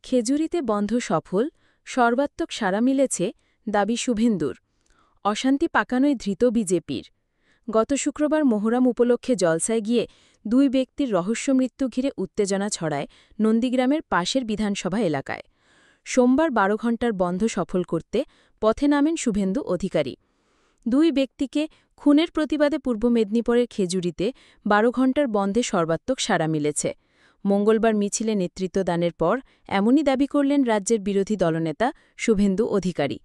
খেজুরিতে বন্ধ সফল, সর্বাত্মক সাড়া মিলেছে, দাবি শুভেন্দুর। অশান্তি পাকানোয় ধৃত বিজেপির। গত শুক্রবার মোহরম উপলক্ষে জলসায় গিয়ে দুই ব্যক্তির রহস্য মৃত্যু ঘিরে উত্তেজনা ছড়ায় নন্দীগ্রামের পাশের বিধানসভা এলাকায়। সোমবার ১২ ঘণ্টার বন্ধ সফল করতে পথে নামেন শুভেন্দু অধিকারী। দুই ব্যক্তিকে খুনের প্রতিবাদে পূর্ব মেদিনীপুরের খেজুরিতে ১২ ঘণ্টার বন্ধে সর্বাত্মক সাড়া মিলেছে। মঙ্গলবার মিছিলে নেতৃত্ব দানের পর এমনই দাবি করলেন রাজ্যের বিরোধী দলনেতা শুভেন্দু অধিকারী।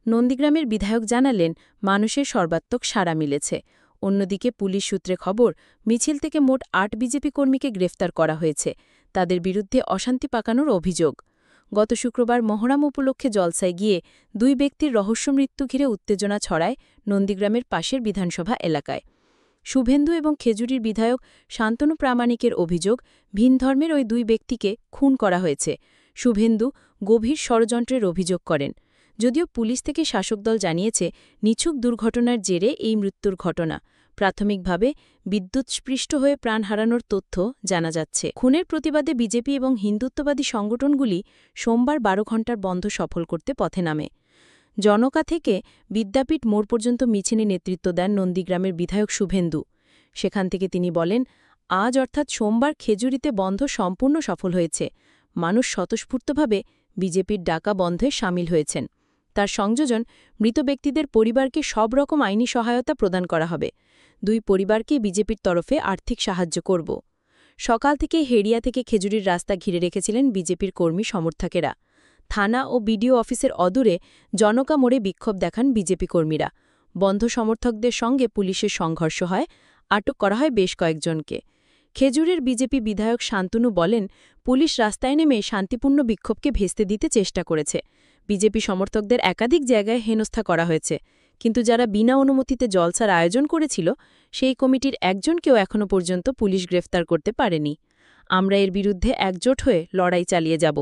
নন্দীগ্রামের বিধায়ক জানালেন, মানুষের সর্বাত্মক সাড়া মিলেছে। অন্যদিকে পুলিশ সূত্রে খবর, মিছিল থেকে মোট ৮ বিজেপি কর্মীকে গ্রেফতার করা হয়েছে। তাদের বিরুদ্ধে অশান্তি পাকানোর অভিযোগ। গত শুক্রবার মহরম উপলক্ষে জলসায় গিয়ে দুই ব্যক্তির রহস্য মৃত্যু ঘিরে উত্তেজনা ছড়ায় নন্দীগ্রামের পাশের বিধানসভা এলাকায়। শুভেন্দু এবং খেজুরির বিধায়ক শান্তনু প্রামাণিকের অভিযোগ, ভিন ধর্মের ওই দুই ব্যক্তিকে খুন করা হয়েছে। শুভেন্দু গভীর ষড়যন্ত্রের অভিযোগ করেন। যদিও পুলিশ থেকে শাসক দল জানিয়েছে, নিছক দুর্ঘটনার জেরে এই মৃত্যুর ঘটনা। প্রাথমিকভাবে বিদ্যুৎস্পৃষ্ট হয়ে প্রাণ হারানোর তথ্য জানা যাচ্ছে। খুনের প্রতিবাদে বিজেপি এবং হিন্দুত্ববাদী সংগঠনগুলি সোমবার ১২ ঘণ্টার বন্ধ সফল করতে পথে নামে। জনকা থেকে বিদ্যাপীঠ মোড় পর্যন্ত মিছিলে নেতৃত্ব দেন নন্দীগ্রামের বিধায়ক শুভেন্দু। সেখান থেকে তিনি বলেন, আজ অর্থাৎ সোমবার খেজুরিতে বন্ধ সম্পূর্ণ সফল হয়েছে। মানুষ স্বতঃস্ফূর্তভাবে বিজেপির ডাকা বন্ধে সামিল হয়েছেন। তার সংযোজন, মৃত ব্যক্তিদের পরিবারকে সব রকম আইনি সহায়তা প্রদান করা হবে। দুই পরিবারকে বিজেপির তরফে আর্থিক সাহায্য করব। সকাল থেকে হেড়িয়া থেকে খেজুরির রাস্তা ঘিরে রেখেছিলেন বিজেপির কর্মী সমর্থকেরা। থানা ও বিডিও অফিসের অদূরে জনকা মোড়ে বিক্ষোভ দেখান বিজেপি কর্মীরা। বন্ধ সমর্থকদের সঙ্গে পুলিশের সংঘর্ষ হয়, আটক করা হয় বেশ কয়েকজনকে। খেজুরের বিজেপি বিধায়ক শান্তনু বলেন, পুলিশ রাস্তায় নেমে শান্তিপূর্ণ বিক্ষোভকে ভেস্তে দিতে চেষ্টা করেছে। বিজেপি সমর্থকদের একাধিক জায়গায় হেনস্থা করা হয়েছে, কিন্তু যারা বিনা অনুমতিতে জলসার আয়োজন করেছিল, সেই কমিটির একজনকেও এখনও পর্যন্ত পুলিশ গ্রেফতার করতে পারেনি। আমরা এর বিরুদ্ধে একজোট হয়ে লড়াই চালিয়ে যাব।